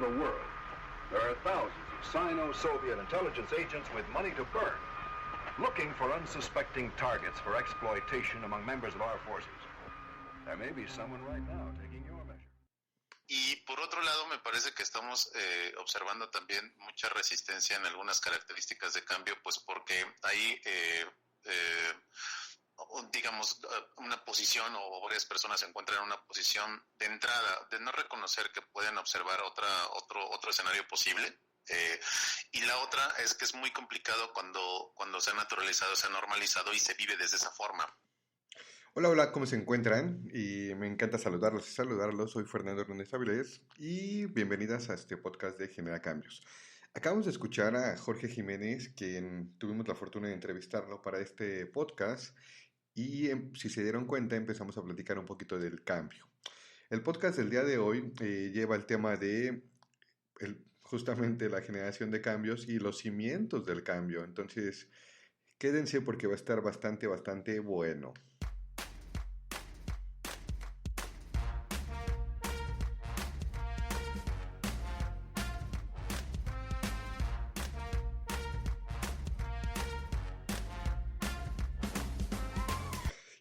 the world. There are thousands of Sino-Soviet intelligence agents with money to burn, looking for unsuspecting targets for exploitation among members of our forces. There may be someone right now taking your measure. Y por otro lado, me parece que estamos observando también mucha resistencia en algunas características de cambio, pues porque hay, digamos, una posición o varias personas se encuentran en una posición de entrada, de no reconocer que pueden observar otro escenario posible. Y la otra es que es muy complicado cuando se ha naturalizado, se ha normalizado y se vive desde esa forma. Hola, ¿cómo se encuentran? Y me encanta saludarlos. Soy Fernando Hernández Avilés y bienvenidas a este podcast de Genera Cambios. Acabamos de escuchar a Jorge Jiménez, quien tuvimos la fortuna de entrevistarlo para este podcast y si se dieron cuenta empezamos a platicar un poquito del cambio. El podcast del día de hoy lleva el tema de justamente la generación de cambios y los cimientos del cambio. Entonces, quédense porque va a estar bastante bueno.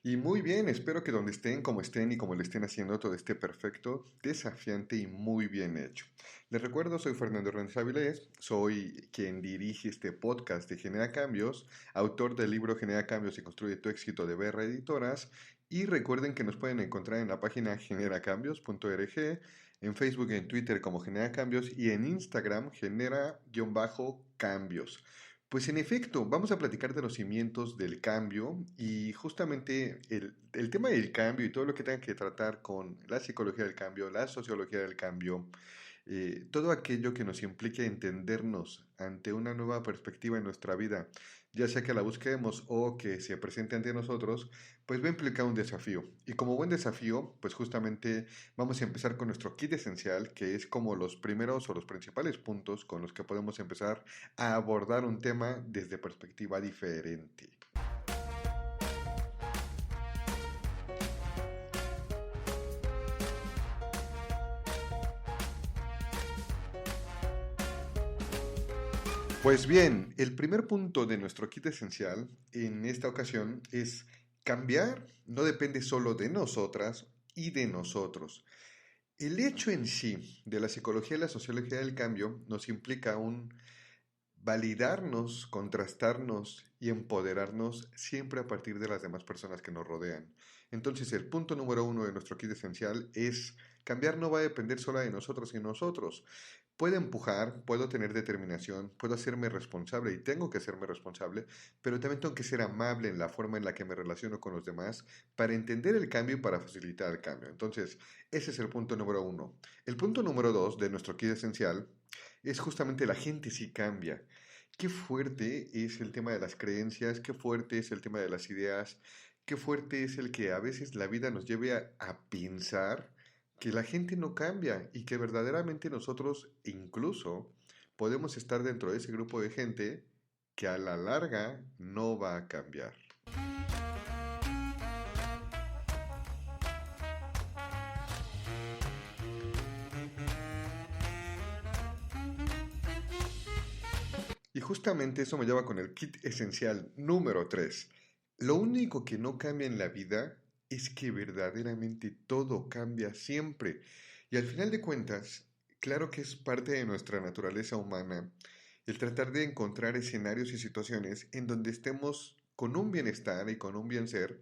Y muy bien, espero que donde estén, como estén y como lo estén haciendo, todo esté perfecto, desafiante y muy bien hecho. Les recuerdo, soy Fernando Hernández Avilés, soy quien dirige este podcast de Genera Cambios, autor del libro Genera Cambios y Construye tu Éxito de BR Editoras, y recuerden que nos pueden encontrar en la página generacambios.org, en Facebook y en Twitter como Genera Cambios y en Instagram genera-cambios. Pues en efecto, vamos a platicar de los cimientos del cambio y justamente el tema del cambio y todo lo que tenga que tratar con la psicología del cambio, la sociología del cambio, todo aquello que nos implique entendernos ante una nueva perspectiva en nuestra vida, ya sea que la busquemos o que se presente ante nosotros, pues va a implicar un desafío. Y como buen desafío, pues justamente vamos a empezar con nuestro kit esencial, que es como los primeros o los principales puntos con los que podemos empezar a abordar un tema desde perspectiva diferente. Pues bien, el primer punto de nuestro kit esencial en esta ocasión es cambiar no depende solo de nosotras y de nosotros. El hecho en sí de la psicología y la sociología del cambio nos implica un validarnos, contrastarnos y empoderarnos siempre a partir de las demás personas que nos rodean. Entonces, el punto número 1 de nuestro kit esencial es cambiar no va a depender solo de nosotros y nosotros. Puedo empujar, puedo tener determinación, puedo hacerme responsable y tengo que hacerme responsable, pero también tengo que ser amable en la forma en la que me relaciono con los demás para entender el cambio y para facilitar el cambio. Entonces, ese es el punto número 1. El punto número 2 de nuestro kit esencial es justamente la gente sí cambia. Qué fuerte es el tema de las creencias, qué fuerte es el tema de las ideas, qué fuerte es el que a veces la vida nos lleve a pensar que la gente no cambia y que verdaderamente nosotros incluso podemos estar dentro de ese grupo de gente que a la larga no va a cambiar. Y justamente eso me lleva con el kit esencial número 3. Lo único que no cambia en la vida es que verdaderamente todo cambia siempre. Y al final de cuentas, claro que es parte de nuestra naturaleza humana el tratar de encontrar escenarios y situaciones en donde estemos con un bienestar y con un bien ser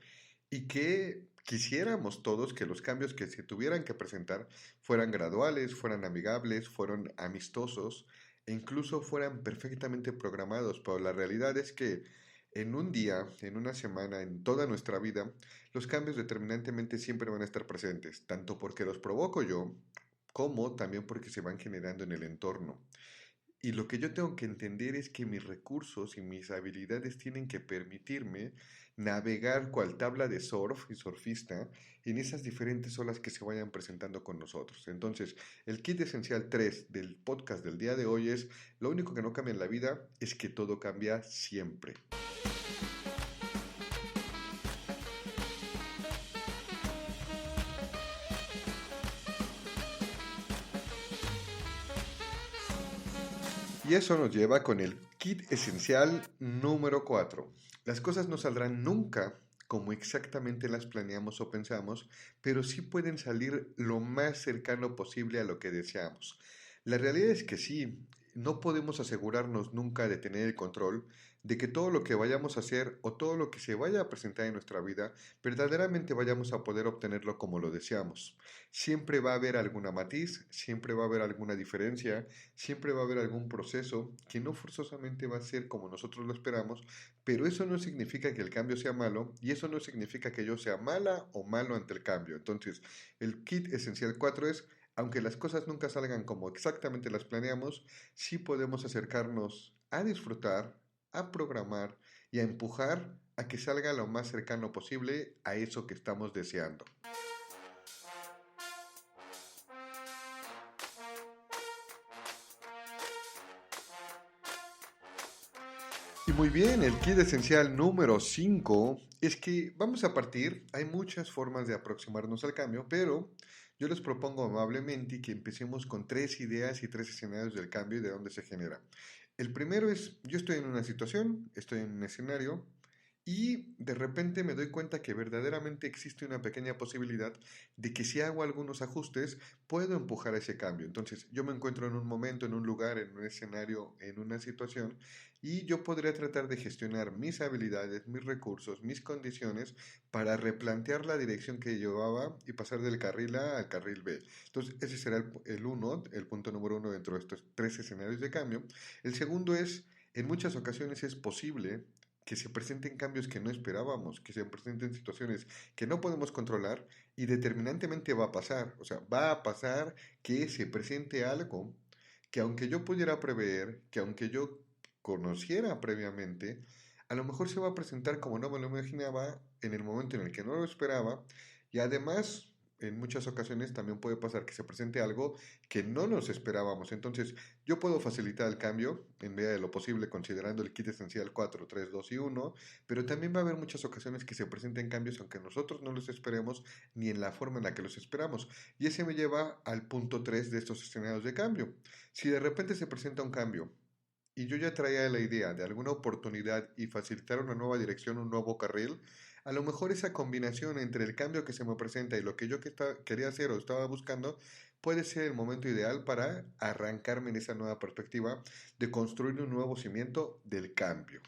y que quisiéramos todos que los cambios que se tuvieran que presentar fueran graduales, fueran amigables, fueran amistosos e incluso fueran perfectamente programados, pero la realidad es que en un día, en una semana, en toda nuestra vida, los cambios determinantemente siempre van a estar presentes, tanto porque los provoco yo, como también porque se van generando en el entorno. Y lo que yo tengo que entender es que mis recursos y mis habilidades tienen que permitirme navegar cual tabla de surf y surfista en esas diferentes olas que se vayan presentando con nosotros. Entonces, el kit esencial 3 del podcast del día de hoy es: lo único que no cambia en la vida es que todo cambia siempre. Y eso nos lleva con el kit esencial número 4. Las cosas no saldrán nunca como exactamente las planeamos o pensamos, pero sí pueden salir lo más cercano posible a lo que deseamos. La realidad es que sí, no podemos asegurarnos nunca de tener el control de que todo lo que vayamos a hacer o todo lo que se vaya a presentar en nuestra vida, verdaderamente vayamos a poder obtenerlo como lo deseamos. Siempre va a haber alguna matiz, siempre va a haber alguna diferencia, siempre va a haber algún proceso que no forzosamente va a ser como nosotros lo esperamos, pero eso no significa que el cambio sea malo y eso no significa que yo sea mala o malo ante el cambio. Entonces, el kit esencial 4 es, aunque las cosas nunca salgan como exactamente las planeamos, sí podemos acercarnos a disfrutar, a programar y a empujar a que salga lo más cercano posible a eso que estamos deseando. Y muy bien, el kit esencial número 5 es que vamos a partir, hay muchas formas de aproximarnos al cambio, pero yo les propongo amablemente que empecemos con 3 ideas y 3 escenarios del cambio y de dónde se genera. El primero es, yo estoy en una situación, estoy en un escenario y de repente me doy cuenta que verdaderamente existe una pequeña posibilidad de que si hago algunos ajustes puedo empujar ese cambio. Entonces yo me encuentro en un momento, en un lugar, en un escenario, en una situación y yo podría tratar de gestionar mis habilidades, mis recursos, mis condiciones para replantear la dirección que llevaba y pasar del carril A al carril B. Entonces ese será el punto número 1 dentro de estos 3 escenarios de cambio. El segundo es, en muchas ocasiones es posible que se presenten cambios que no esperábamos, que se presenten situaciones que no podemos controlar y determinantemente va a pasar. O sea, va a pasar que se presente algo que aunque yo pudiera prever, que aunque yo conociera previamente, a lo mejor se va a presentar como no me lo imaginaba en el momento en el que no lo esperaba y además en muchas ocasiones también puede pasar que se presente algo que no nos esperábamos. Entonces, yo puedo facilitar el cambio en medida de lo posible considerando el kit esencial 4, 3, 2 y 1, pero también va a haber muchas ocasiones que se presenten cambios aunque nosotros no los esperemos ni en la forma en la que los esperamos. Y ese me lleva al punto 3 de estos escenarios de cambio. Si de repente se presenta un cambio y yo ya traía la idea de alguna oportunidad y facilitar una nueva dirección, un nuevo carril, a lo mejor esa combinación entre el cambio que se me presenta y lo que yo quería hacer o estaba buscando puede ser el momento ideal para arrancarme en esa nueva perspectiva de construir un nuevo cimiento del cambio.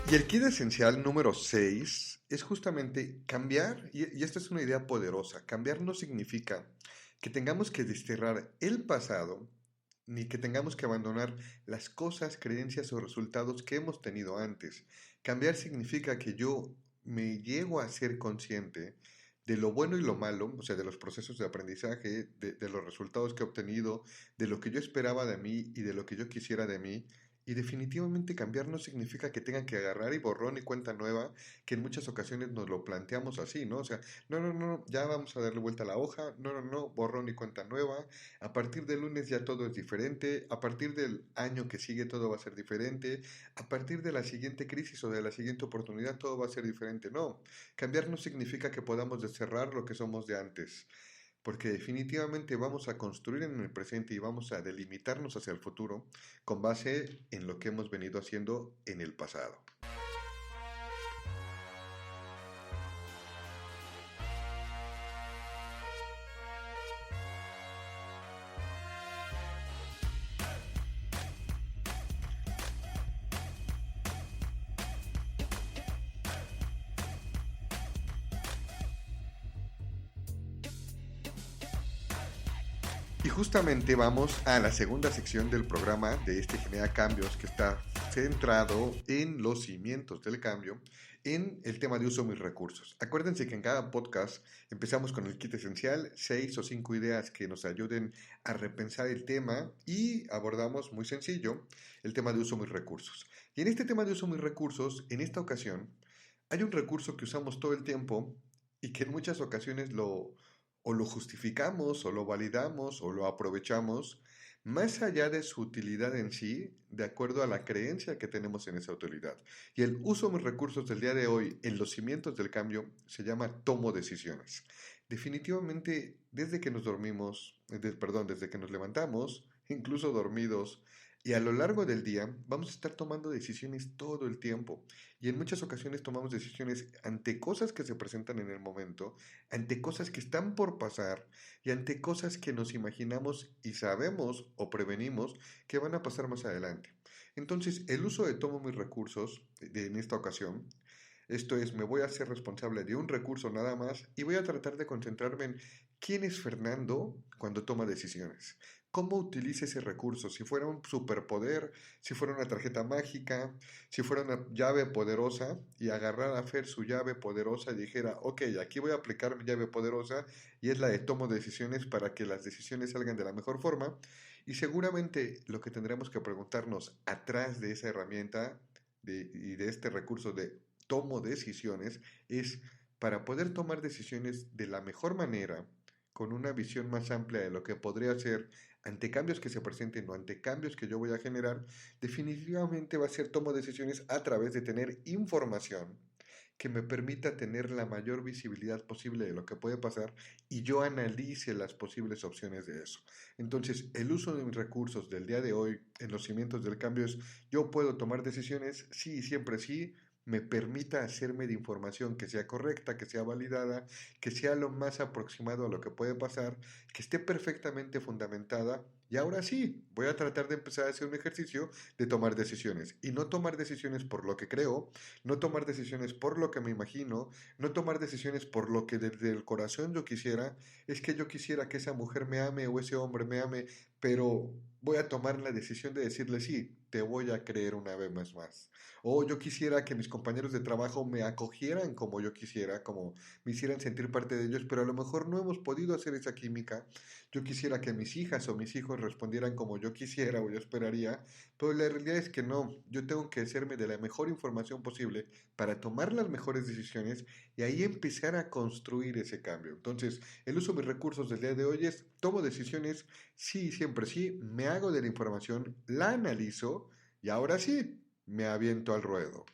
Y el kit esencial número 6 es justamente cambiar, y esta es una idea poderosa, cambiar no significa que tengamos que desterrar el pasado, ni que tengamos que abandonar las cosas, creencias o resultados que hemos tenido antes. Cambiar significa que yo me llego a ser consciente de lo bueno y lo malo, o sea, de los procesos de aprendizaje, de los resultados que he obtenido, de lo que yo esperaba de mí y de lo que yo quisiera de mí. Y definitivamente cambiar no significa que tengan que agarrar y borrón y cuenta nueva, que en muchas ocasiones nos lo planteamos así, ¿no? O sea, no, ya vamos a darle vuelta a la hoja, no, borrón y cuenta nueva, a partir del lunes ya todo es diferente, a partir del año que sigue todo va a ser diferente, a partir de la siguiente crisis o de la siguiente oportunidad todo va a ser diferente, no. Cambiar no significa que podamos desterrar lo que somos de antes, porque definitivamente vamos a construir en el presente y vamos a delimitarnos hacia el futuro con base en lo que hemos venido haciendo en el pasado. Y justamente vamos a la segunda sección del programa de este Genera Cambios que está centrado en los cimientos del cambio, en el tema de uso de mis recursos. Acuérdense que en cada podcast empezamos con el kit esencial, 6 o 5 ideas que nos ayuden a repensar el tema y abordamos muy sencillo el tema de uso de mis recursos. Y en este tema de uso de mis recursos, en esta ocasión, hay un recurso que usamos todo el tiempo y que en muchas ocasiones o lo justificamos, o lo validamos, o lo aprovechamos, más allá de su utilidad en sí, de acuerdo a la creencia que tenemos en esa utilidad. Y el uso de mis recursos del día de hoy en los cimientos del cambio se llama tomo decisiones. Definitivamente, desde que nos dormimos, desde que nos levantamos, incluso dormidos, y a lo largo del día vamos a estar tomando decisiones todo el tiempo. Y en muchas ocasiones tomamos decisiones ante cosas que se presentan en el momento, ante cosas que están por pasar y ante cosas que nos imaginamos y sabemos o prevenimos que van a pasar más adelante. Entonces, el uso de tomo mis recursos en esta ocasión, esto es, me voy a ser responsable de un recurso nada más y voy a tratar de concentrarme en quién es Fernando cuando toma decisiones. ¿Cómo utiliza ese recurso? Si fuera un superpoder, si fuera una tarjeta mágica, si fuera una llave poderosa y agarrar a Fer su llave poderosa y dijera, ok, aquí voy a aplicar mi llave poderosa y es la de tomo decisiones para que las decisiones salgan de la mejor forma. Y seguramente lo que tendremos que preguntarnos atrás de esa herramienta y de este recurso de tomo decisiones es para poder tomar decisiones de la mejor manera, con una visión más amplia de lo que podría ser ante cambios que se presenten o ante cambios que yo voy a generar, definitivamente va a ser tomo decisiones a través de tener información que me permita tener la mayor visibilidad posible de lo que puede pasar y yo analice las posibles opciones de eso. Entonces, el uso de mis recursos del día de hoy en los cimientos del cambio es, yo puedo tomar decisiones, sí, siempre sí, me permita hacerme de información que sea correcta, que sea validada, que sea lo más aproximado a lo que puede pasar, que esté perfectamente fundamentada. Y ahora sí, voy a tratar de empezar a hacer un ejercicio de tomar decisiones. Y no tomar decisiones por lo que creo, no tomar decisiones por lo que me imagino, no tomar decisiones por lo que desde el corazón yo quisiera. Es que yo quisiera que esa mujer me ame o ese hombre me ame, pero voy a tomar la decisión de decirle sí, te voy a creer una vez más. O yo quisiera que mis compañeros de trabajo me acogieran como yo quisiera, como me hicieran sentir parte de ellos, pero a lo mejor no hemos podido hacer esa química. Yo quisiera que mis hijas o mis hijos respondieran como yo quisiera o yo esperaría, pero la realidad es que no. Yo tengo que hacerme de la mejor información posible para tomar las mejores decisiones y ahí empezar a construir ese cambio. Entonces, el uso de mis recursos del día de hoy es, tomo decisiones, sí, siempre sí, me hago de la información, la analizo y ahora sí, me aviento al ruedo.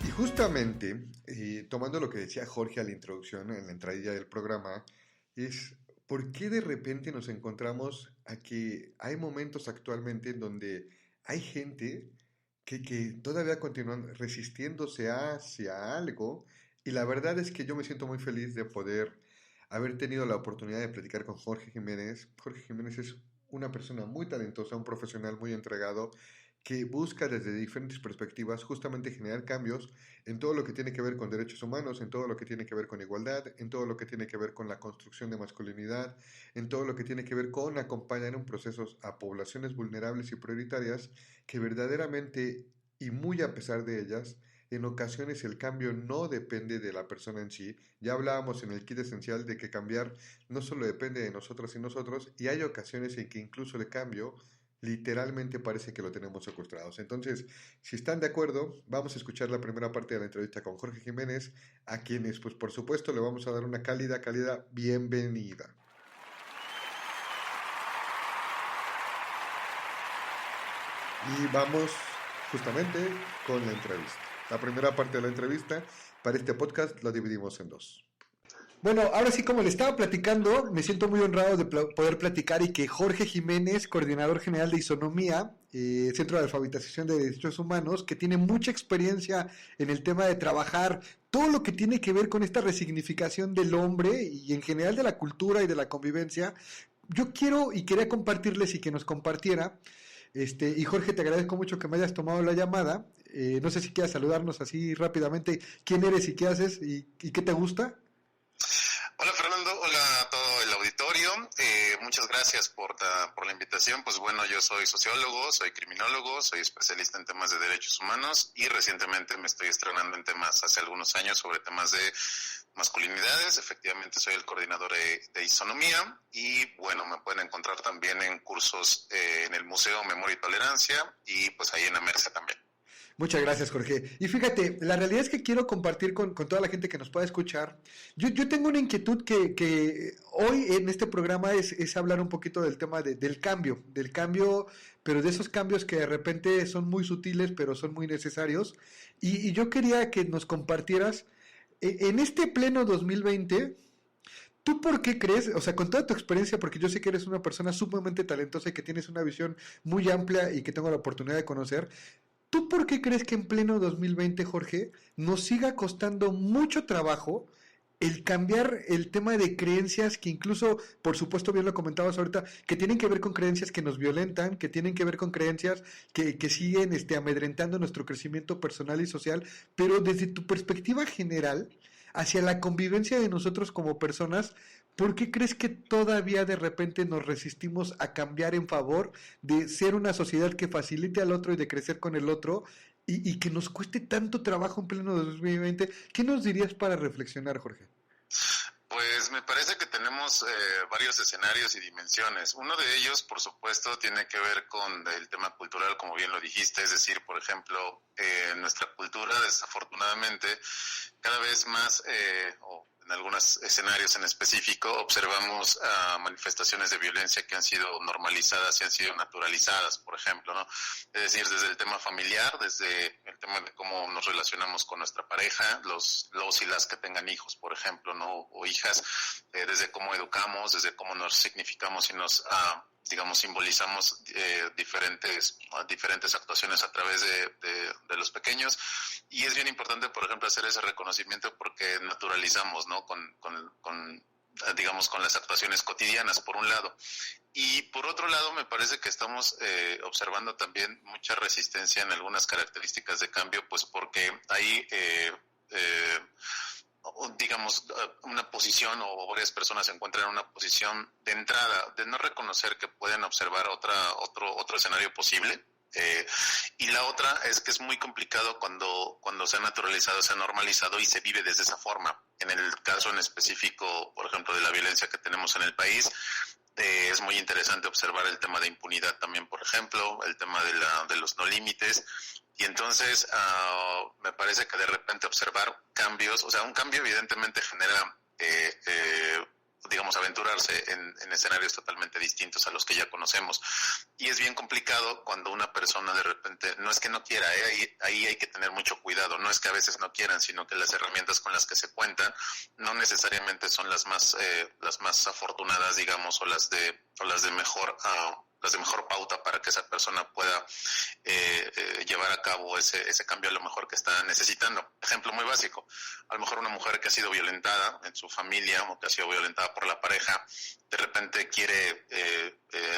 Y justamente, tomando lo que decía Jorge a la introducción, en la entradilla del programa, es por qué de repente nos encontramos a que hay momentos actualmente en donde hay gente que todavía continúan resistiéndose hacia algo, y la verdad es que yo me siento muy feliz de poder haber tenido la oportunidad de platicar con Jorge Jiménez. Jorge Jiménez es una persona muy talentosa, un profesional muy entregado, que busca desde diferentes perspectivas justamente generar cambios en todo lo que tiene que ver con derechos humanos, en todo lo que tiene que ver con igualdad, en todo lo que tiene que ver con la construcción de masculinidad, en todo lo que tiene que ver con acompañar en procesos a poblaciones vulnerables y prioritarias que verdaderamente, y muy a pesar de ellas, en ocasiones el cambio no depende de la persona en sí. Ya hablábamos en el kit esencial de que cambiar no solo depende de nosotras y nosotros, y hay ocasiones en que incluso el cambio literalmente parece que lo tenemos secuestrados. Entonces, si están de acuerdo, vamos a escuchar la primera parte de la entrevista con Jorge Jiménez, a quienes, pues por supuesto, le vamos a dar una cálida bienvenida. Y vamos justamente con la entrevista. La primera parte de la entrevista para este podcast la dividimos en dos. Bueno, ahora sí, como le estaba platicando, me siento muy honrado de poder platicar y que Jorge Jiménez, coordinador general de Isonomía, Centro de Alfabetización de Derechos Humanos, que tiene mucha experiencia en el tema de trabajar todo lo que tiene que ver con esta resignificación del hombre y en general de la cultura y de la convivencia, yo quiero y quería compartirles y que nos compartiera. Y Jorge, te agradezco mucho que me hayas tomado la llamada. No sé si quieras saludarnos así rápidamente. ¿Quién eres y qué haces y qué te gusta? Hola Fernando, hola a todo el auditorio, muchas gracias por la invitación. Pues bueno, yo soy sociólogo, soy criminólogo, soy especialista en temas de derechos humanos y recientemente me estoy estrenando en temas, hace algunos años, sobre temas de masculinidades. Efectivamente soy el coordinador de isonomía y bueno, me pueden encontrar también en cursos en el Museo Memoria y Tolerancia y pues ahí en la Merced también. Muchas gracias, Jorge. Y fíjate, la realidad es que quiero compartir con toda la gente que nos pueda escuchar. Yo tengo una inquietud que hoy en este programa es hablar un poquito del tema del cambio, pero de esos cambios que de repente son muy sutiles, pero son muy necesarios. Y yo quería que nos compartieras, en este pleno 2020, ¿tú por qué crees, o sea, con toda tu experiencia, porque yo sé que eres una persona sumamente talentosa y que tienes una visión muy amplia y que tengo la oportunidad de conocer? ¿Tú por qué crees que en pleno 2020, Jorge, nos siga costando mucho trabajo el cambiar el tema de creencias que incluso, por supuesto, bien lo comentabas ahorita, que tienen que ver con creencias que nos violentan, que tienen que ver con creencias que siguen amedrentando nuestro crecimiento personal y social, pero desde tu perspectiva general, hacia la convivencia de nosotros como personas, ¿por qué crees que todavía de repente nos resistimos a cambiar en favor de ser una sociedad que facilite al otro y de crecer con el otro y que nos cueste tanto trabajo en pleno 2020? ¿Qué nos dirías para reflexionar, Jorge? Pues me parece que tenemos varios escenarios y dimensiones. Uno de ellos, por supuesto, tiene que ver con el tema cultural, como bien lo dijiste, es decir, por ejemplo, nuestra cultura, desafortunadamente, cada vez más, o en algunos escenarios en específico, observamos manifestaciones de violencia que han sido normalizadas y han sido naturalizadas, por ejemplo, ¿no? Es decir, desde el tema familiar, desde el tema de cómo nos relacionamos con nuestra pareja, los y las que tengan hijos, por ejemplo, ¿no? O hijas, desde cómo educamos, desde cómo nos significamos y nos digamos, simbolizamos diferentes actuaciones a través de los pequeños. Y es bien importante, por ejemplo, hacer ese reconocimiento porque naturalizamos, ¿no? Digamos, con las actuaciones cotidianas, por un lado. Y por otro lado, me parece que estamos observando también mucha resistencia en algunas características de cambio, pues porque hay digamos, una posición o varias personas se encuentran en una posición de entrada, de no reconocer que pueden observar otro escenario posible. Y la otra es que es muy complicado cuando se ha naturalizado, se ha normalizado y se vive desde esa forma. En el caso en específico, por ejemplo, de la violencia que tenemos en el país, es muy interesante observar el tema de impunidad también, por ejemplo, el tema de los no límites. Y entonces me parece que de repente observar cambios, o sea, un cambio evidentemente genera, digamos, aventurarse en escenarios totalmente distintos a los que ya conocemos. Y es bien complicado cuando una persona de repente, no es que no quiera, ahí hay que tener mucho cuidado, no es que a veces no quieran, sino que las herramientas con las que se cuentan no necesariamente son las más afortunadas, digamos, o las de mejor pauta para que esa persona pueda llevar a cabo ese cambio a lo mejor que está necesitando. Ejemplo muy básico, a lo mejor una mujer que ha sido violentada en su familia o que ha sido violentada por la pareja, de repente quiere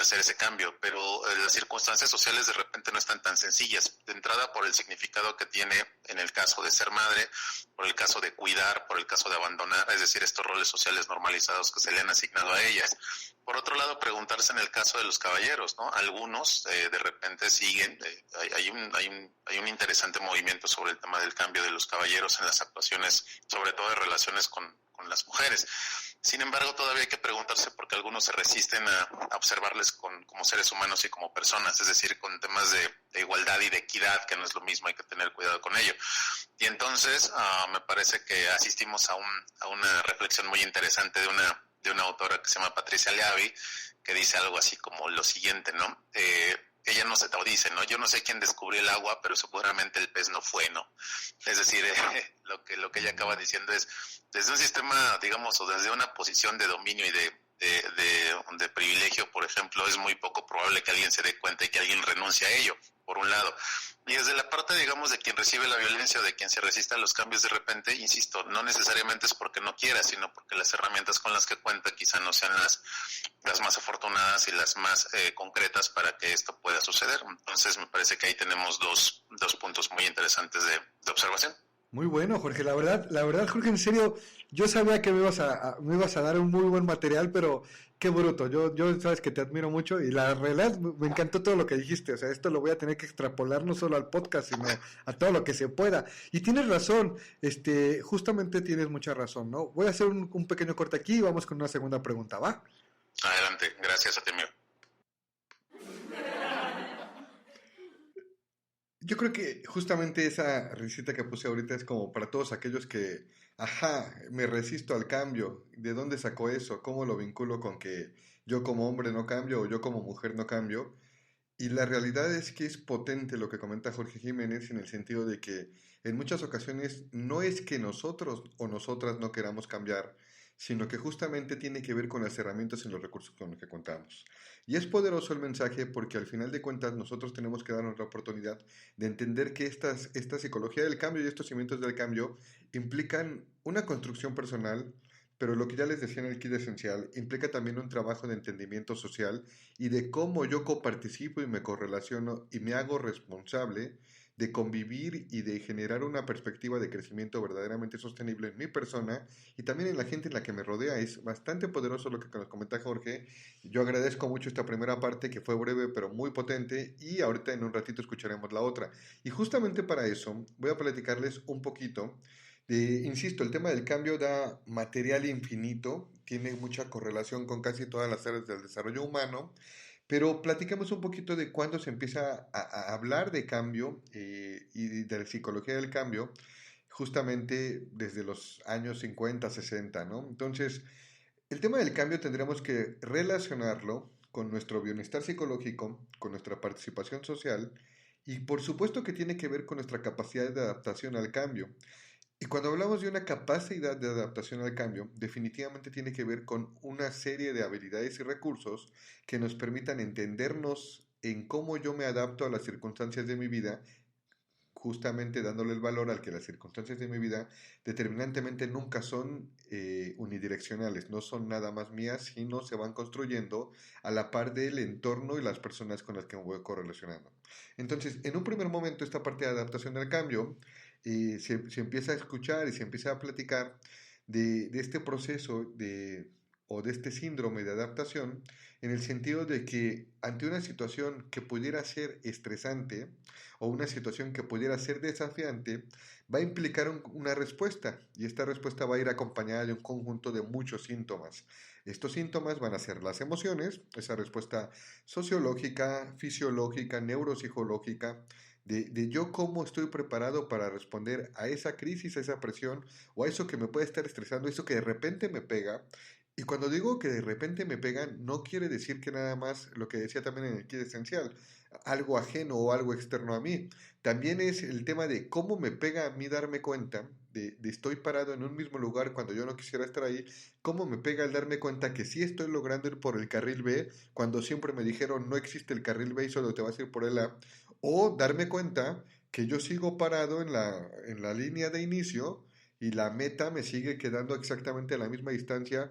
hacer ese cambio, pero las circunstancias sociales de repente no están tan sencillas. De entrada, por el significado que tiene en el caso de ser madre, por el caso de cuidar, por el caso de abandonar, es decir, estos roles sociales normalizados que se le han asignado a ellas. Por otro lado, preguntarse en el caso de los caballeros, ¿no? Algunos de repente siguen, hay un interesante movimiento sobre el tema del cambio de los caballeros en las actuaciones, sobre todo de relaciones con las mujeres. Sin embargo, todavía hay que preguntarse por qué algunos se resisten a observarles como seres humanos y como personas, es decir, con temas de igualdad y de equidad, que no es lo mismo, hay que tener cuidado con ello. Y entonces me parece que asistimos a una reflexión muy interesante de una autora que se llama Patricia Leavi, que dice algo así como lo siguiente, ¿no? Ella no se dice, ¿no? Yo no sé quién descubrió el agua, pero seguramente el pez no fue, ¿no? Es decir, lo que ella acaba diciendo es, desde un sistema, digamos, o desde una posición de dominio y de privilegio, por ejemplo, es muy poco probable que alguien se dé cuenta y que alguien renuncie a ello, por un lado. Y desde la parte, digamos, de quien recibe la violencia o de quien se resiste a los cambios de repente, insisto, no necesariamente es porque no quiera, sino porque las herramientas con las que cuenta quizá no sean las más afortunadas y las más concretas para que esto pueda suceder. Entonces me parece que ahí tenemos dos puntos muy interesantes de observación. Muy bueno, Jorge. La verdad, Jorge, en serio, yo sabía que me ibas a dar un muy buen material, pero qué bruto. Yo sabes que te admiro mucho y la realidad me encantó todo lo que dijiste. O sea, esto lo voy a tener que extrapolar no solo al podcast, sino a todo lo que se pueda. Y tienes razón, justamente tienes mucha razón, ¿no? Voy a hacer un pequeño corte aquí y vamos con una segunda pregunta, ¿va? Adelante, gracias a ti, amigo. Yo creo que justamente esa risita que puse ahorita es como para todos aquellos que, ajá, me resisto al cambio. ¿De dónde sacó eso? ¿Cómo lo vinculo con que yo como hombre no cambio o yo como mujer no cambio? Y la realidad es que es potente lo que comenta Jorge Jiménez en el sentido de que en muchas ocasiones no es que nosotros o nosotras no queramos cambiar, sino que justamente tiene que ver con las herramientas y los recursos con los que contamos. Y es poderoso el mensaje porque al final de cuentas nosotros tenemos que darnos la oportunidad de entender que esta psicología del cambio y estos cimientos del cambio implican una construcción personal, pero lo que ya les decía en el kit esencial, implica también un trabajo de entendimiento social y de cómo yo coparticipo y me correlaciono y me hago responsable de convivir y de generar una perspectiva de crecimiento verdaderamente sostenible en mi persona y también en la gente en la que me rodea. Es bastante poderoso lo que nos comenta Jorge. Yo agradezco mucho esta primera parte que fue breve pero muy potente y ahorita en un ratito escucharemos la otra. Y justamente para eso voy a platicarles un poquito. Insisto, el tema del cambio da material infinito, tiene mucha correlación con casi todas las áreas del desarrollo humano, pero platicamos un poquito de cuándo se empieza a hablar de cambio y de la psicología del cambio, justamente desde los años 50, 60, ¿no? Entonces, el tema del cambio tendríamos que relacionarlo con nuestro bienestar psicológico, con nuestra participación social y por supuesto que tiene que ver con nuestra capacidad de adaptación al cambio. Y cuando hablamos de una capacidad de adaptación al cambio, definitivamente tiene que ver con una serie de habilidades y recursos que nos permitan entendernos en cómo yo me adapto a las circunstancias de mi vida, justamente dándole el valor al que las circunstancias de mi vida determinantemente nunca son unidireccionales, no son nada más mías, sino se van construyendo a la par del entorno y las personas con las que me voy correlacionando. Entonces, en un primer momento, esta parte de adaptación al cambio se empieza a escuchar y se empieza a platicar de este proceso o de este síndrome de adaptación en el sentido de que ante una situación que pudiera ser estresante o una situación que pudiera ser desafiante, va a implicar una respuesta y esta respuesta va a ir acompañada de un conjunto de muchos síntomas. Estos síntomas van a ser las emociones, esa respuesta sociológica, fisiológica, neuropsicológica, de yo cómo estoy preparado para responder a esa crisis, a esa presión o a eso que me puede estar estresando, eso que de repente me pega. Y cuando digo que de repente me pegan, no quiere decir que nada más lo que decía también en el kit esencial, algo ajeno o algo externo a mí. También es el tema de cómo me pega a mí darme cuenta de estoy parado en un mismo lugar cuando yo no quisiera estar ahí, cómo me pega el darme cuenta que sí estoy logrando ir por el carril B cuando siempre me dijeron no existe el carril B y solo te vas a ir por el A, o darme cuenta que yo sigo parado en la línea de inicio y la meta me sigue quedando exactamente a la misma distancia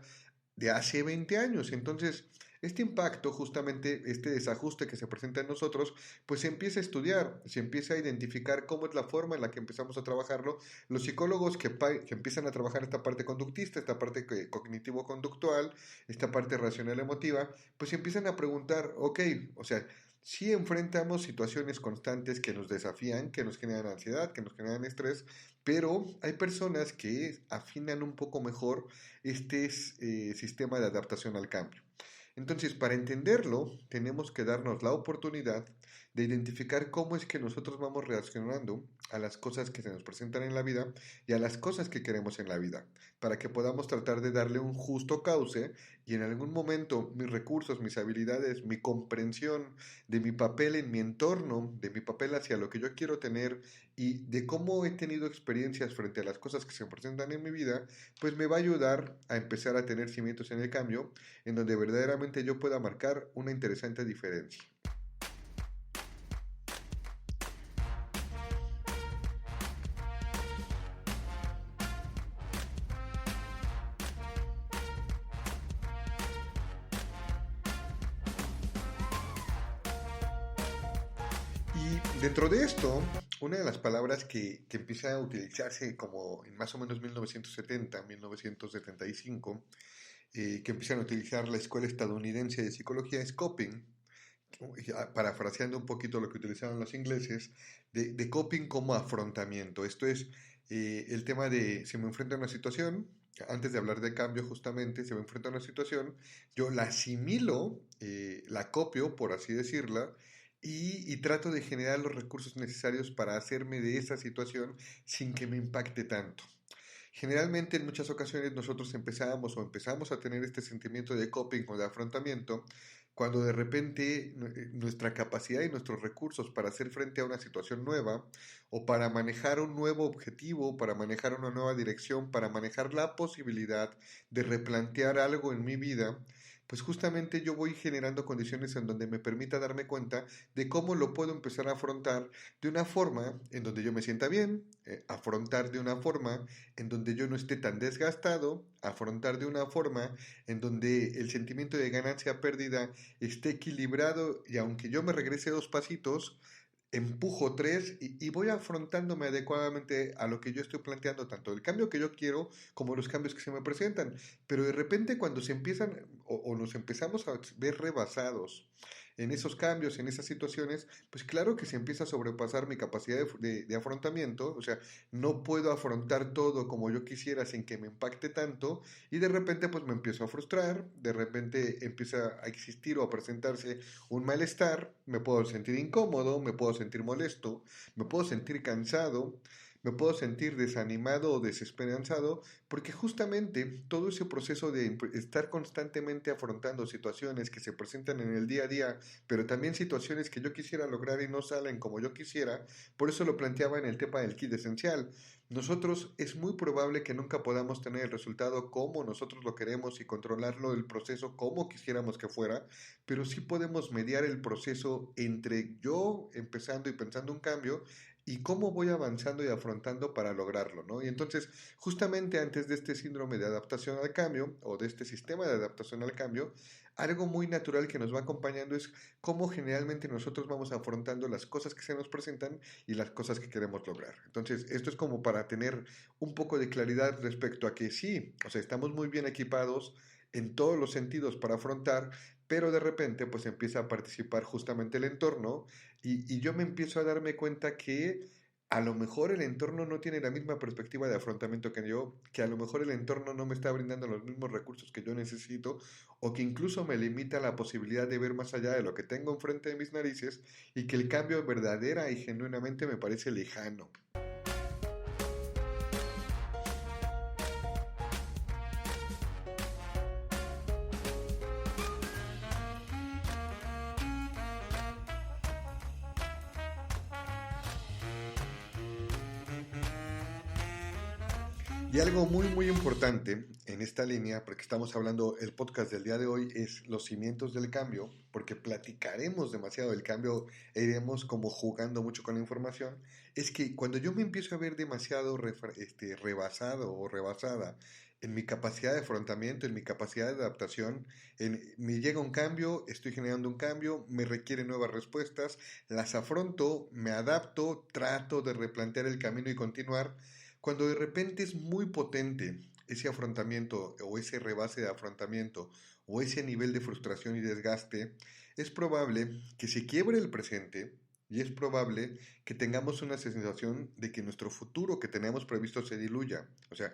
de hace 20 años. Entonces, este impacto, justamente este desajuste que se presenta en nosotros, pues se empieza a estudiar, se empieza a identificar cómo es la forma en la que empezamos a trabajarlo. Los psicólogos que empiezan a trabajar esta parte conductista, esta parte cognitivo-conductual, esta parte racional emotiva, pues empiezan a preguntar, ok, o sea, sí enfrentamos situaciones constantes que nos desafían, que nos generan ansiedad, que nos generan estrés, pero hay personas que afinan un poco mejor este sistema de adaptación al cambio. Entonces, para entenderlo, tenemos que darnos la oportunidad de identificar cómo es que nosotros vamos reaccionando a las cosas que se nos presentan en la vida y a las cosas que queremos en la vida, para que podamos tratar de darle un justo cauce y en algún momento mis recursos, mis habilidades, mi comprensión de mi papel en mi entorno, de mi papel hacia lo que yo quiero tener y de cómo he tenido experiencias frente a las cosas que se presentan en mi vida, pues me va a ayudar a empezar a tener cimientos en el cambio, en donde verdaderamente yo pueda marcar una interesante diferencia. Y dentro de esto, una de las palabras que empieza a utilizarse como en más o menos 1970, 1975, que empiezan a utilizar la Escuela Estadounidense de Psicología es coping, parafraseando un poquito lo que utilizaban los ingleses, de coping como afrontamiento. Esto es el tema de si me enfrento a una situación, antes de hablar de cambio justamente, se me enfrenta a una situación, yo la asimilo, la copio, por así decirla, y trato de generar los recursos necesarios para hacerme de esa situación sin que me impacte tanto. Generalmente en muchas ocasiones nosotros empezamos a tener este sentimiento de coping o de afrontamiento cuando de repente nuestra capacidad y nuestros recursos para hacer frente a una situación nueva o para manejar un nuevo objetivo, para manejar una nueva dirección, para manejar la posibilidad de replantear algo en mi vida, pues justamente yo voy generando condiciones en donde me permita darme cuenta de cómo lo puedo empezar a afrontar de una forma en donde yo me sienta bien, afrontar de una forma en donde yo no esté tan desgastado, afrontar de una forma en donde el sentimiento de ganancia-pérdida esté equilibrado y aunque yo me regrese 2 pasitos, empujo 3 y voy afrontándome adecuadamente a lo que yo estoy planteando, tanto el cambio que yo quiero como los cambios que se me presentan. Pero de repente cuando se empiezan o nos empezamos a ver rebasados en esos cambios, en esas situaciones, pues claro que se empieza a sobrepasar mi capacidad de afrontamiento, o sea, no puedo afrontar todo como yo quisiera sin que me impacte tanto y de repente pues me empiezo a frustrar, de repente empieza a existir o a presentarse un malestar, me puedo sentir incómodo, me puedo sentir molesto, me puedo sentir cansado, me puedo sentir desanimado o desesperanzado, porque justamente todo ese proceso de estar constantemente afrontando situaciones que se presentan en el día a día, pero también situaciones que yo quisiera lograr y no salen como yo quisiera, por eso lo planteaba en el tema del kit esencial. Nosotros es muy probable que nunca podamos tener el resultado como nosotros lo queremos y controlarlo el proceso como quisiéramos que fuera, pero sí podemos mediar el proceso entre yo empezando y pensando un cambio y cómo voy avanzando y afrontando para lograrlo, ¿no? Y entonces, justamente antes de este síndrome de adaptación al cambio o de este sistema de adaptación al cambio, algo muy natural que nos va acompañando es cómo generalmente nosotros vamos afrontando las cosas que se nos presentan y las cosas que queremos lograr. Entonces, esto es como para tener un poco de claridad respecto a que sí, o sea, estamos muy bien equipados en todos los sentidos para afrontar, pero de repente pues empieza a participar justamente el entorno y yo me empiezo a darme cuenta que a lo mejor el entorno no tiene la misma perspectiva de afrontamiento que yo, que a lo mejor el entorno no me está brindando los mismos recursos que yo necesito, o que incluso me limita la posibilidad de ver más allá de lo que tengo enfrente de mis narices, y que el cambio verdadera y genuinamente me parece lejano. Y algo muy, muy importante en esta línea, porque estamos hablando, el podcast del día de hoy es los cimientos del cambio, porque platicaremos demasiado del cambio e iremos como jugando mucho con la información, es que cuando yo me empiezo a ver demasiado rebasado o rebasada en mi capacidad de afrontamiento, en mi capacidad de adaptación, me llega un cambio, estoy generando un cambio, me requiere nuevas respuestas, las afronto, me adapto, trato de replantear el camino y continuar. Cuando de repente es muy potente ese afrontamiento o ese rebase de afrontamiento o ese nivel de frustración y desgaste, es probable que se quiebre el presente y es probable que tengamos una sensación de que nuestro futuro que teníamos previsto se diluya. O sea,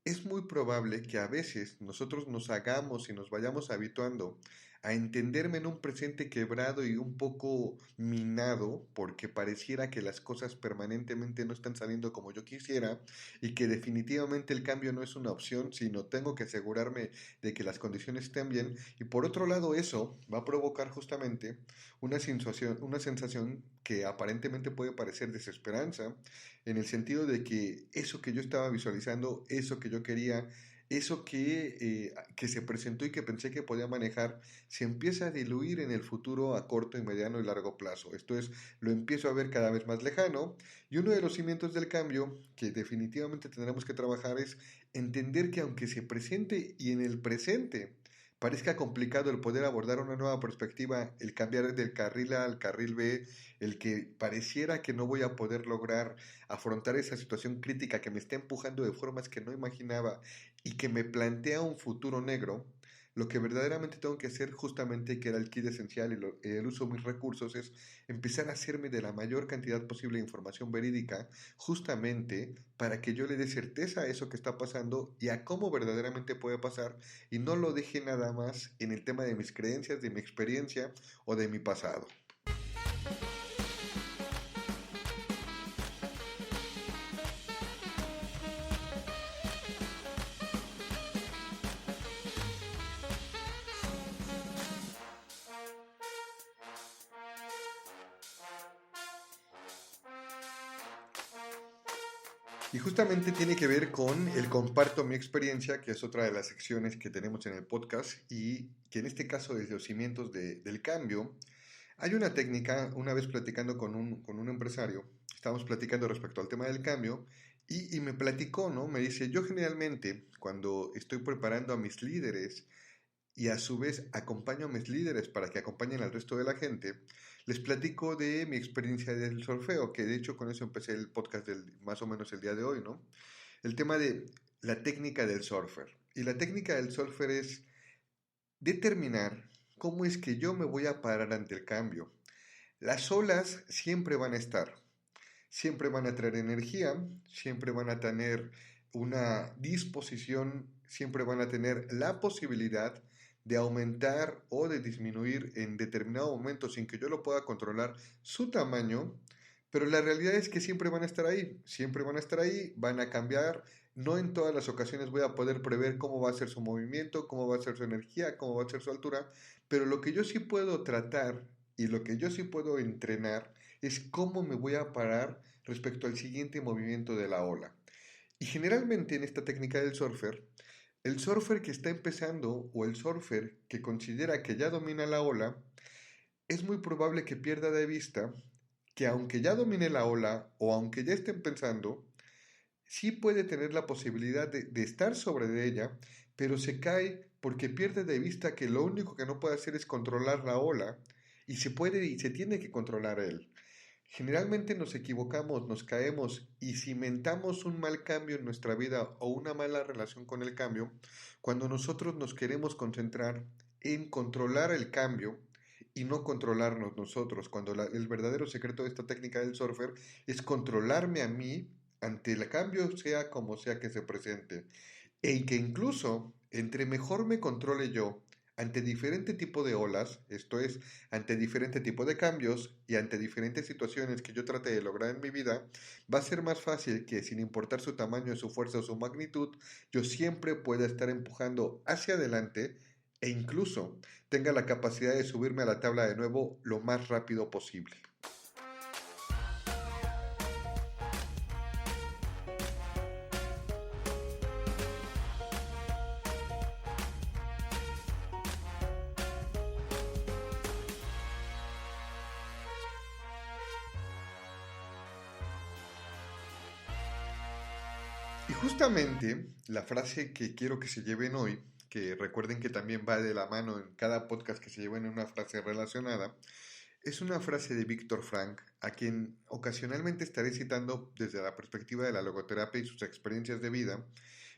es muy probable que a veces nosotros nos hagamos y nos vayamos habituando a entenderme en un presente quebrado y un poco minado porque pareciera que las cosas permanentemente no están saliendo como yo quisiera y que definitivamente el cambio no es una opción, sino tengo que asegurarme de que las condiciones estén bien. Y por otro lado, eso va a provocar justamente una sensación que aparentemente puede parecer desesperanza, en el sentido de que eso que yo estaba visualizando, eso que yo quería, eso que se presentó y que pensé que podía manejar, se empieza a diluir en el futuro a corto y mediano y largo plazo. Esto es, lo empiezo a ver cada vez más lejano y uno de los cimientos del cambio que definitivamente tendremos que trabajar es entender que aunque se presente y en el presente parezca complicado el poder abordar una nueva perspectiva, el cambiar del carril A al carril B, el que pareciera que no voy a poder lograr afrontar esa situación crítica que me está empujando de formas que no imaginaba y que me plantea un futuro negro, lo que verdaderamente tengo que hacer, justamente que era el kit esencial y el uso de mis recursos, es empezar a hacerme de la mayor cantidad posible de información verídica, justamente para que yo le dé certeza a eso que está pasando y a cómo verdaderamente puede pasar, y no lo deje nada más en el tema de mis creencias, de mi experiencia o de mi pasado. Y justamente tiene que ver con el comparto mi experiencia, que es otra de las secciones que tenemos en el podcast, y que en este caso desde los cimientos del cambio. Hay una técnica, una vez platicando con un empresario, estábamos platicando respecto al tema del cambio, y me platicó, ¿no? Me dice, yo generalmente cuando estoy preparando a mis líderes y a su vez acompaño a mis líderes para que acompañen al resto de la gente, les platico de mi experiencia del solfeo, que de hecho con eso empecé el podcast más o menos el día de hoy, ¿no? El tema de la técnica del surfer. Y la técnica del surfer es determinar cómo es que yo me voy a parar ante el cambio. Las olas siempre van a estar, siempre van a traer energía, siempre van a tener una disposición, siempre van a tener la posibilidad de aumentar o de disminuir en determinado momento sin que yo lo pueda controlar su tamaño, pero la realidad es que siempre van a estar ahí, van a cambiar. No en todas las ocasiones voy a poder prever cómo va a ser su movimiento, cómo va a ser su energía, cómo va a ser su altura, pero lo que yo sí puedo tratar y lo que yo sí puedo entrenar es cómo me voy a parar respecto al siguiente movimiento de la ola. Y generalmente en esta técnica del surfer, el surfer que está empezando o el surfer que considera que ya domina la ola, es muy probable que pierda de vista que aunque ya domine la ola o aunque ya estén pensando, sí puede tener la posibilidad de estar sobre de ella, pero se cae porque pierde de vista que lo único que no puede hacer es controlar la ola y se tiene que controlar él. Generalmente nos equivocamos, nos caemos y cimentamos un mal cambio en nuestra vida o una mala relación con el cambio cuando nosotros nos queremos concentrar en controlar el cambio y no controlarnos nosotros, cuando el verdadero secreto de esta técnica del surfer es controlarme a mí ante el cambio, sea como sea que se presente, y que incluso entre mejor me controle yo ante diferente tipo de olas, esto es, ante diferente tipo de cambios y ante diferentes situaciones que yo trate de lograr en mi vida, va a ser más fácil que, sin importar su tamaño, su fuerza o su magnitud, yo siempre pueda estar empujando hacia adelante e incluso tenga la capacidad de subirme a la tabla de nuevo lo más rápido posible. Y justamente la frase que quiero que se lleven hoy, que recuerden que también va de la mano en cada podcast que se lleven una frase relacionada, es una frase de Víctor Frank, a quien ocasionalmente estaré citando desde la perspectiva de la logoterapia y sus experiencias de vida,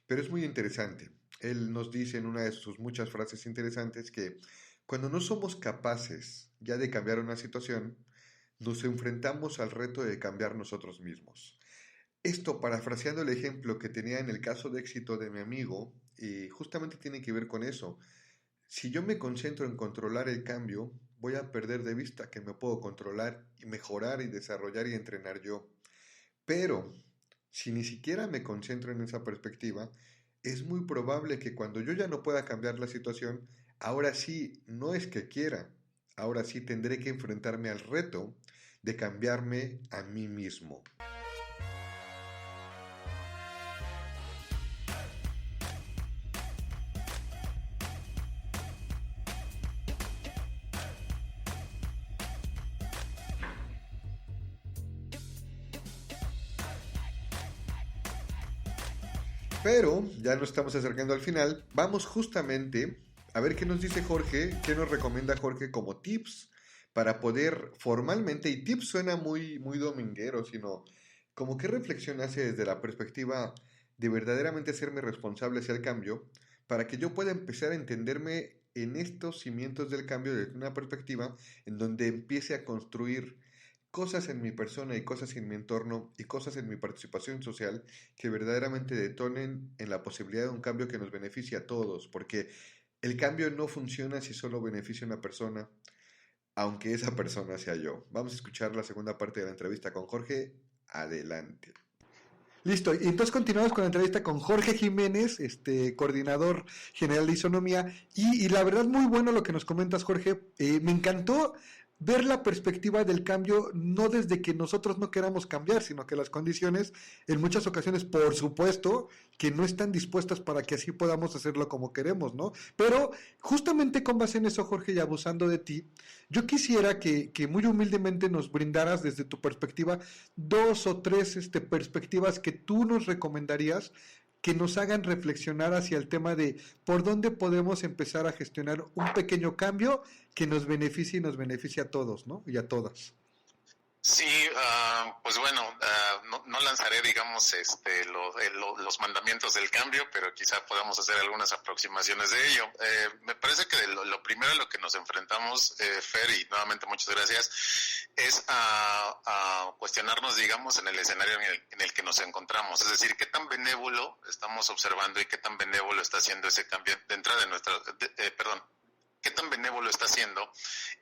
pero es muy interesante. Él nos dice en una de sus muchas frases interesantes que cuando no somos capaces ya de cambiar una situación, nos enfrentamos al reto de cambiar nosotros mismos. Esto, parafraseando el ejemplo que tenía en el caso de éxito de mi amigo, justamente tiene que ver con eso. Si yo me concentro en controlar el cambio, voy a perder de vista que me puedo controlar y mejorar y desarrollar y entrenar yo. Pero, si ni siquiera me concentro en esa perspectiva, es muy probable que cuando yo ya no pueda cambiar la situación, ahora sí, no es que quiera, ahora sí tendré que enfrentarme al reto de cambiarme a mí mismo. Pero ya nos estamos acercando al final. Vamos justamente A ver qué nos dice Jorge, qué nos recomienda Jorge como tips para poder formalmente, y tips suena muy, muy dominguero, sino como qué reflexión hace desde la perspectiva de verdaderamente hacerme responsable hacia el cambio, para que yo pueda empezar a entenderme en estos cimientos del cambio desde una perspectiva en donde empiece a construir cosas en mi persona y cosas en mi entorno y cosas en mi participación social que verdaderamente detonen en la posibilidad de un cambio que nos beneficie a todos, porque el cambio no funciona si solo beneficia a una persona, aunque esa persona sea yo. Vamos a escuchar la segunda parte de la entrevista con Jorge. Adelante. Listo, y entonces continuamos con la entrevista con Jorge Jiménez, coordinador general de Isonomía, y la verdad muy bueno lo que nos comentas, Jorge. Me encantó ver la perspectiva del cambio, no desde que nosotros no queramos cambiar, sino que las condiciones, en muchas ocasiones, por supuesto, que no están dispuestas para que así podamos hacerlo como queremos, ¿no? Pero justamente con base en eso, Jorge, y abusando de ti, yo quisiera que muy humildemente nos brindaras desde tu perspectiva 2 o 3 perspectivas que tú nos recomendarías que nos hagan reflexionar hacia el tema de por dónde podemos empezar a gestionar un pequeño cambio que nos beneficie y nos beneficie a todos, ¿no? Y a todas. Sí, pues bueno, no lanzaré, digamos, los mandamientos del cambio, pero quizá podamos hacer algunas aproximaciones de ello. Me parece que lo primero a lo que nos enfrentamos, Fer, y nuevamente muchas gracias, es a cuestionarnos, digamos, en el escenario en el que nos encontramos. Es decir, qué tan benévolo estamos observando y qué tan benévolo está haciendo ese cambio de entrada de nuestra, qué tan benévolo está siendo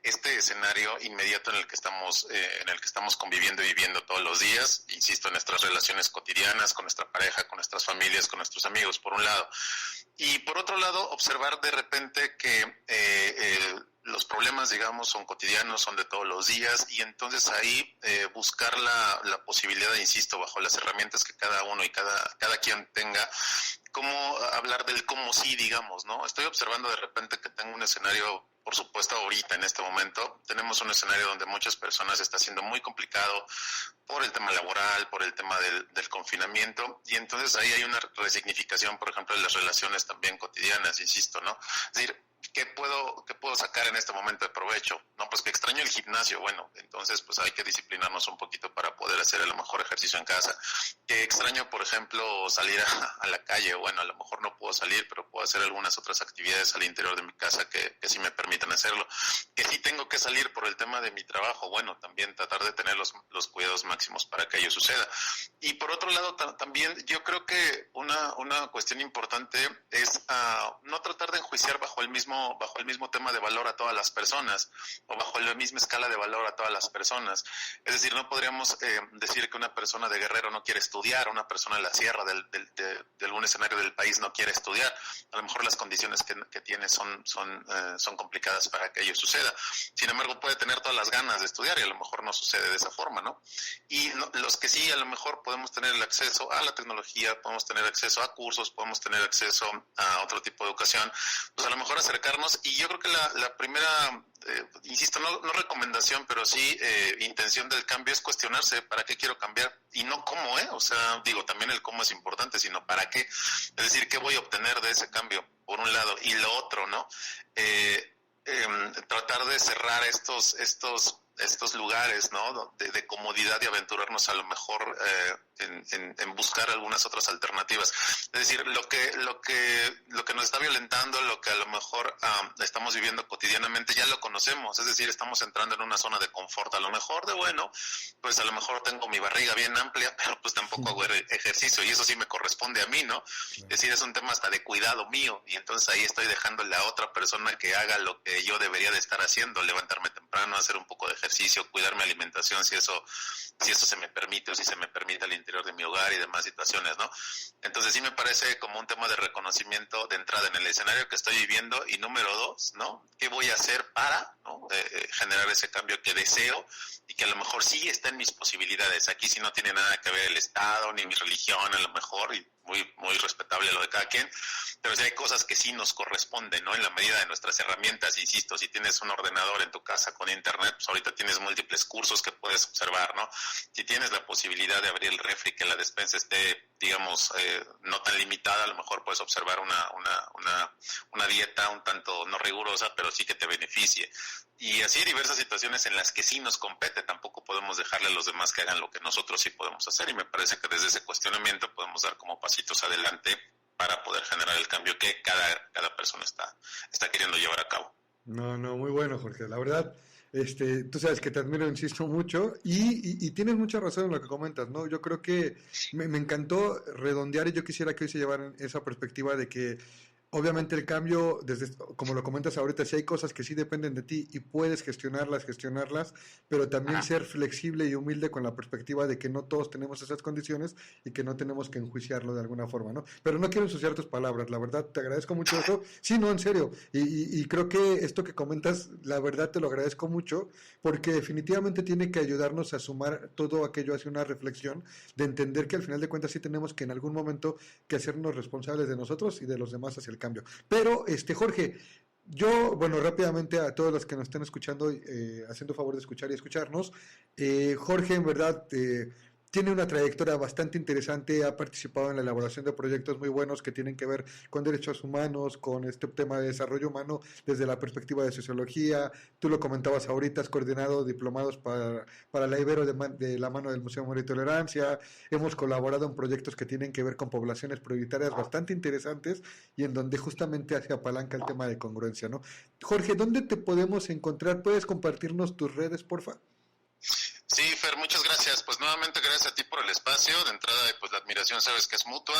este escenario inmediato en el que estamos conviviendo y viviendo todos los días, insisto, en nuestras relaciones cotidianas, con nuestra pareja, con nuestras familias, con nuestros amigos, por un lado. Y por otro lado, observar de repente que los problemas, digamos, son cotidianos, son de todos los días, y entonces ahí buscar la posibilidad, insisto, bajo las herramientas que cada uno y cada quien tenga, cómo hablar del cómo sí, digamos, ¿no? Estoy observando de repente que tengo un escenario, por supuesto ahorita en este momento, tenemos un escenario donde muchas personas está siendo muy complicado por el tema laboral, por el tema del confinamiento, y entonces ahí hay una resignificación, por ejemplo, de las relaciones también cotidianas, insisto, ¿no? Es decir, ¿qué puedo sacar en este momento de provecho? No, pues que extraño el gimnasio. Bueno, entonces pues hay que disciplinarnos un poquito para poder hacer a lo mejor ejercicio en casa. Que extraño, por ejemplo, salir a la calle. Bueno, a lo mejor no puedo salir, pero puedo hacer algunas otras actividades al interior de mi casa que sí me permitan hacerlo. Que sí tengo que salir por el tema de mi trabajo. Bueno, también tratar de tener los cuidados máximos para que ello suceda. Y por otro lado, también yo creo que una cuestión importante es no tratar de enjuiciar bajo el mismo tema de valor a todas las personas o bajo la misma escala de valor a todas las personas. Es decir, no podríamos decir que una persona de Guerrero no quiere estudiar, una persona de la sierra de algún escenario del país no quiere estudiar. A lo mejor las condiciones que tiene son complicadas para que ello suceda. Sin embargo, puede tener todas las ganas de estudiar y a lo mejor no sucede de esa forma, ¿no? Y los que sí, a lo mejor podemos tener el acceso a la tecnología, podemos tener acceso a cursos, podemos tener acceso a otro tipo de educación, pues a lo mejor acercarnos. Y yo creo que la primera, insisto, no recomendación, pero sí intención del cambio es cuestionarse para qué quiero cambiar y no cómo, o sea, digo, también el cómo es importante, sino para qué, es decir, qué voy a obtener de ese cambio, por un lado, y lo otro, ¿no? Tratar de cerrar estos lugares, ¿no? De comodidad y aventurarnos a lo mejor en buscar algunas otras alternativas. Es decir, lo que nos está violentando, lo que a lo mejor estamos viviendo cotidianamente, ya lo conocemos. Es decir, estamos entrando en una zona de confort. A lo mejor pues a lo mejor tengo mi barriga bien amplia, pero pues tampoco hago ejercicio y eso sí me corresponde a mí, ¿no? Es decir, es un tema hasta de cuidado mío y entonces ahí estoy dejándole a otra persona que haga lo que yo debería de estar haciendo, levantarme temprano, hacer un poco de ejercicio, cuidar mi alimentación, si eso se me permite o si se me permite al interior de mi hogar y demás situaciones, ¿no? Entonces sí me parece como un tema de reconocimiento de entrada en el escenario que estoy viviendo y número 2, ¿no? ¿Qué voy a hacer para, ¿no? Generar ese cambio que deseo y que a lo mejor sí está en mis posibilidades? Aquí sí no tiene nada que ver el Estado ni mi religión a lo mejor, y muy respetable lo de cada quien, pero sí hay cosas que sí nos corresponden, ¿no? En la medida de nuestras herramientas, insisto, si tienes un ordenador en tu casa con internet, pues ahorita tienes múltiples cursos que puedes observar, ¿no? Si tienes la posibilidad de abrir el refri, que la despensa esté, digamos, no tan limitada, a lo mejor puedes observar una dieta un tanto no rigurosa, pero sí que te beneficie. Y así hay diversas situaciones en las que sí nos compete, tampoco podemos dejarle a los demás que hagan lo que nosotros sí podemos hacer, y me parece que desde ese cuestionamiento podemos dar como pasitos adelante para poder generar el cambio que cada persona está queriendo llevar a cabo. No, muy bueno, Jorge. La verdad, tú sabes que te admiro, insisto mucho, y tienes mucha razón en lo que comentas, ¿no? Yo creo que me encantó redondear y yo quisiera que hoy se llevaran esa perspectiva de que obviamente el cambio, como lo comentas ahorita, si hay cosas que sí dependen de ti y puedes gestionarlas, pero también ser flexible y humilde con la perspectiva de que no todos tenemos esas condiciones y que no tenemos que enjuiciarlo de alguna forma, ¿no? Pero no quiero ensuciar tus palabras, la verdad, te agradezco mucho eso. Sí, no, en serio. Y creo que esto que comentas, la verdad te lo agradezco mucho, porque definitivamente tiene que ayudarnos a sumar todo aquello hacia una reflexión de entender que al final de cuentas sí tenemos que en algún momento que hacernos responsables de nosotros y de los demás hacia el cambio. Pero, Jorge, yo, bueno, rápidamente a todos los que nos estén escuchando, haciendo favor de escuchar y escucharnos, Jorge, en verdad, tiene una trayectoria bastante interesante, ha participado en la elaboración de proyectos muy buenos que tienen que ver con derechos humanos, con este tema de desarrollo humano desde la perspectiva de sociología. Tú lo comentabas ahorita, has coordinado diplomados para la Ibero de la mano del Museo de Memoria y Tolerancia. Hemos colaborado en proyectos que tienen que ver con poblaciones prioritarias bastante interesantes y en donde justamente hace apalanca el tema de congruencia, ¿no? Jorge, ¿dónde te podemos encontrar? ¿Puedes compartirnos tus redes, porfa? Sí, Fer, muchas gracias. Pues nuevamente gracias a ti por el espacio. De entrada, pues la admiración sabes que es mutua.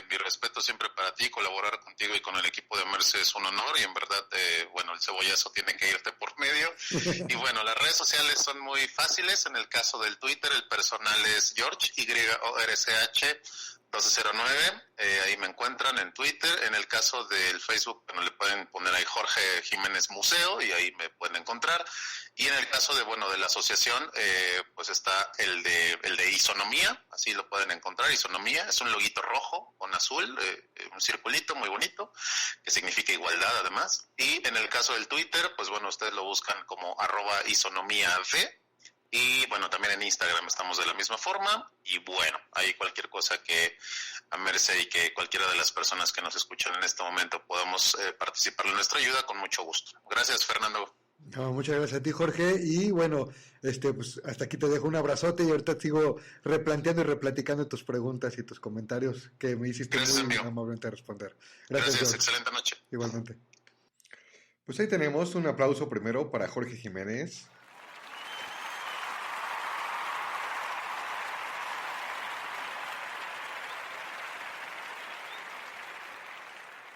Mi respeto siempre para ti. Colaborar contigo y con el equipo de Merce es un honor y en verdad, bueno, el cebollazo tiene que irte por medio. Y bueno, las redes sociales son muy fáciles. En el caso del Twitter, el personal es George, YORCH 1209, ahí me encuentran en Twitter. En el caso del Facebook, bueno, le pueden poner ahí Jorge Jiménez Museo y ahí me pueden encontrar. Y en el caso de, bueno, de la asociación, pues está el de Isonomía, así lo pueden encontrar. Isonomía es un loguito rojo con azul, un circulito muy bonito, que significa igualdad además. Y en el caso del Twitter, pues bueno, ustedes lo buscan como @isonomíad. Y bueno, también en Instagram estamos de la misma forma. Y bueno, ahí cualquier cosa que a Merce y que cualquiera de las personas que nos escuchan en este momento podamos participar en nuestra ayuda, con mucho gusto. Gracias, Fernando. No, muchas gracias a ti, Jorge. Y bueno, pues hasta aquí te dejo un abrazote y ahorita sigo replanteando y replaticando tus preguntas y tus comentarios que me hiciste gracias, muy amigo. amablemente a responder. Gracias, excelente noche. Igualmente. Pues ahí tenemos un aplauso primero para Jorge Jiménez.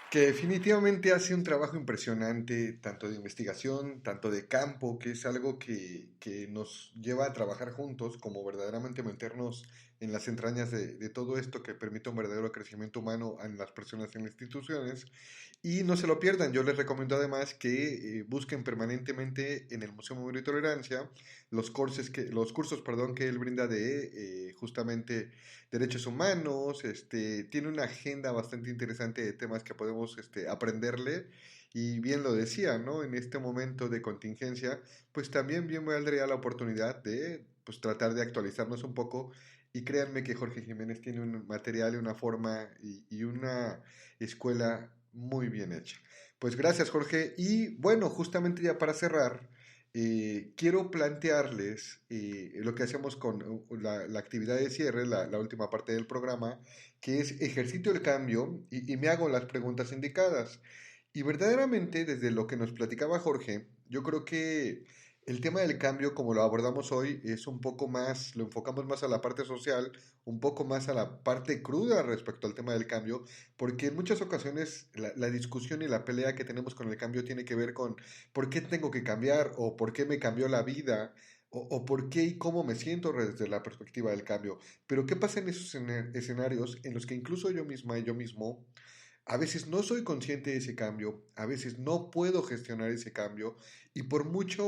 Que definitivamente hace un trabajo impresionante, tanto de investigación, tanto de campo, que es algo que nos lleva a trabajar juntos, como verdaderamente meternos en las entrañas de todo esto que permite un verdadero crecimiento humano en las personas y en las instituciones. Y no se lo pierdan, yo les recomiendo además que busquen permanentemente en el Museo de Memoria y Tolerancia los cursos que él brinda de justamente derechos humanos. Tiene una agenda bastante interesante de temas que podemos aprenderle, y bien lo decía, ¿no? En este momento de contingencia, pues también bien valdría la oportunidad de pues tratar de actualizarnos un poco, y créanme que Jorge Jiménez tiene un material y una forma y una escuela muy bien hecha. Pues gracias, Jorge. Y bueno, justamente ya para cerrar, quiero plantearles lo que hacemos con la actividad de cierre, la última parte del programa, que es ejercito el cambio, y me hago las preguntas indicadas. Y verdaderamente, desde lo que nos platicaba Jorge, yo creo que el tema del cambio, como lo abordamos hoy, es un poco más, lo enfocamos más a la parte social, un poco más a la parte cruda respecto al tema del cambio, porque en muchas ocasiones la discusión y la pelea que tenemos con el cambio tiene que ver con por qué tengo que cambiar, o por qué me cambió la vida, o por qué y cómo me siento desde la perspectiva del cambio. Pero ¿qué pasa en esos escenarios en los que incluso yo misma y yo mismo a veces no soy consciente de ese cambio, a veces no puedo gestionar ese cambio, y por mucha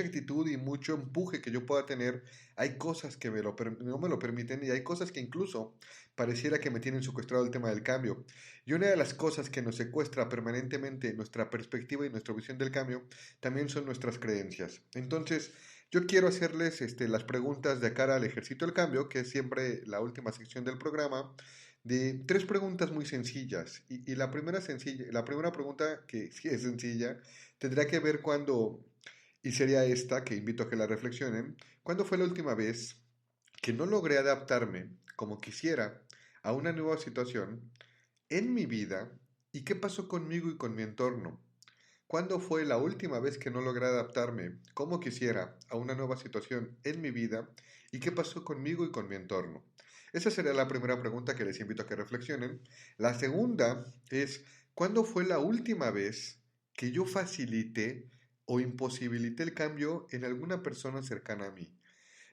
actitud y mucho empuje que yo pueda tener, hay cosas que no me lo permiten, y hay cosas que incluso pareciera que me tienen secuestrado el tema del cambio? Y una de las cosas que nos secuestra permanentemente nuestra perspectiva y nuestra visión del cambio también son nuestras creencias. Entonces, yo quiero hacerles las preguntas de cara al ejercicio del cambio, que es siempre la última sección del programa, de 3 preguntas muy sencillas. Y la primera pregunta, que sí es sencilla, tendría que ver cuando, y sería esta, que invito a que la reflexionen, ¿cuándo fue la última vez que no logré adaptarme como quisiera a una nueva situación en mi vida? ¿Y qué pasó conmigo y con mi entorno? ¿Cuándo fue la última vez que no logré adaptarme como quisiera a una nueva situación en mi vida? ¿Y qué pasó conmigo y con mi entorno? Esa sería la primera pregunta que les invito a que reflexionen. La segunda es, ¿cuándo fue la última vez que yo facilité o imposibilité el cambio en alguna persona cercana a mí?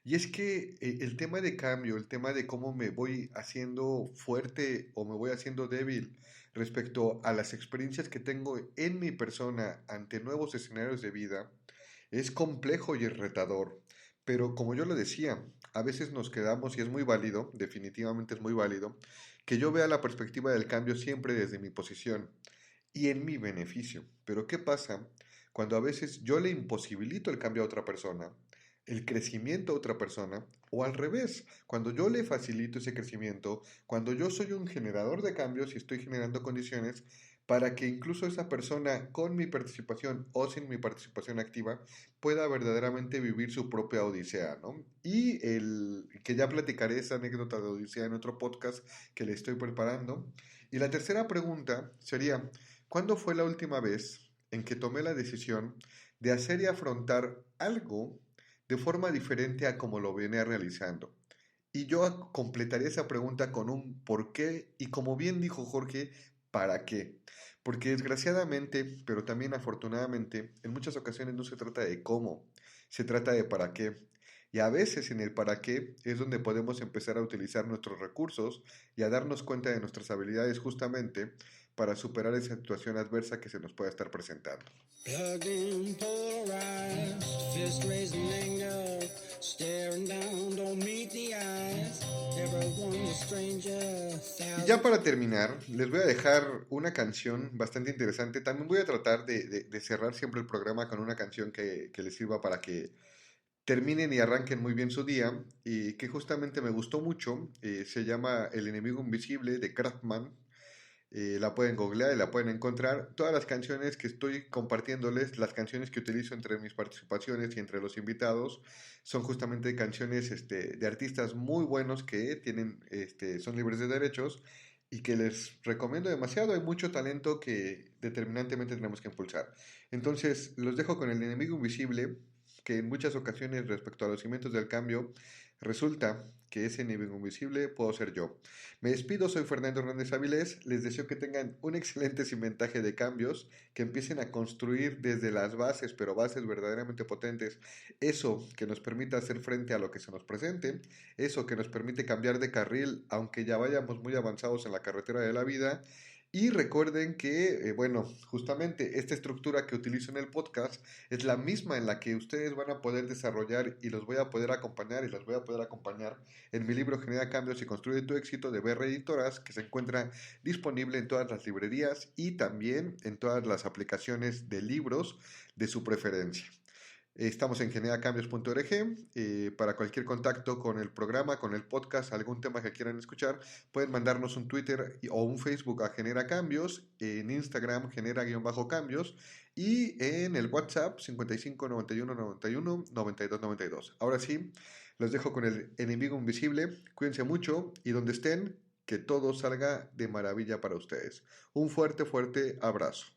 Y es que el tema de cambio, el tema de cómo me voy haciendo fuerte o me voy haciendo débil respecto a las experiencias que tengo en mi persona ante nuevos escenarios de vida, es complejo y es retador. Pero como yo lo decía, a veces nos quedamos, y es muy válido, definitivamente es muy válido, que yo vea la perspectiva del cambio siempre desde mi posición y en mi beneficio. Pero ¿qué pasa cuando a veces yo le imposibilito el cambio a otra persona, el crecimiento a otra persona, o al revés, cuando yo le facilito ese crecimiento, cuando yo soy un generador de cambios y estoy generando condiciones para que incluso esa persona con mi participación o sin mi participación activa pueda verdaderamente vivir su propia odisea, ¿no? Y que ya platicaré esa anécdota de odisea en otro podcast que le estoy preparando. Y la tercera pregunta sería, ¿cuándo fue la última vez en que tomé la decisión de hacer y afrontar algo de forma diferente a como lo venía realizando? Y yo completaría esa pregunta con un por qué y, como bien dijo Jorge, ¿para qué? Porque desgraciadamente, pero también afortunadamente, en muchas ocasiones no se trata de cómo, se trata de para qué. Y a veces en el para qué es donde podemos empezar a utilizar nuestros recursos y a darnos cuenta de nuestras habilidades justamente para superar esa situación adversa que se nos pueda estar presentando. Y ya para terminar, les voy a dejar una canción bastante interesante. También voy a tratar de cerrar siempre el programa con una canción que les sirva para que terminen y arranquen muy bien su día, y que justamente me gustó mucho. Se llama El enemigo invisible de Kraftman. La pueden googlear y la pueden encontrar. Todas las canciones que estoy compartiéndoles, las canciones que utilizo entre mis participaciones y entre los invitados, son justamente canciones de artistas muy buenos que tienen, son libres de derechos y que les recomiendo demasiado. Hay mucho talento que determinantemente tenemos que impulsar. Entonces, los dejo con El enemigo invisible, que en muchas ocasiones respecto a los cimientos del cambio, resulta que ese enemigo invisible puedo ser yo. Me despido, soy Fernando Hernández Avilés, les deseo que tengan un excelente cimentaje de cambios, que empiecen a construir desde las bases, pero bases verdaderamente potentes, eso que nos permita hacer frente a lo que se nos presente, eso que nos permite cambiar de carril, aunque ya vayamos muy avanzados en la carretera de la vida. Y recuerden que, bueno, justamente esta estructura que utilizo en el podcast es la misma en la que ustedes van a poder desarrollar y los voy a poder acompañar y las voy a poder acompañar en mi libro Genera Cambios y Construye tu Éxito de BR Editoras, que se encuentra disponible en todas las librerías y también en todas las aplicaciones de libros de su preferencia. Estamos en generacambios.org. Para cualquier contacto con el programa, con el podcast, algún tema que quieran escuchar, pueden mandarnos un Twitter o un Facebook a Genera Cambios, en Instagram genera-cambios y en el WhatsApp 55 91 91 92 92. Ahora sí, los dejo con el enemigo invisible. Cuídense mucho y donde estén, que todo salga de maravilla para ustedes. Un fuerte, fuerte abrazo.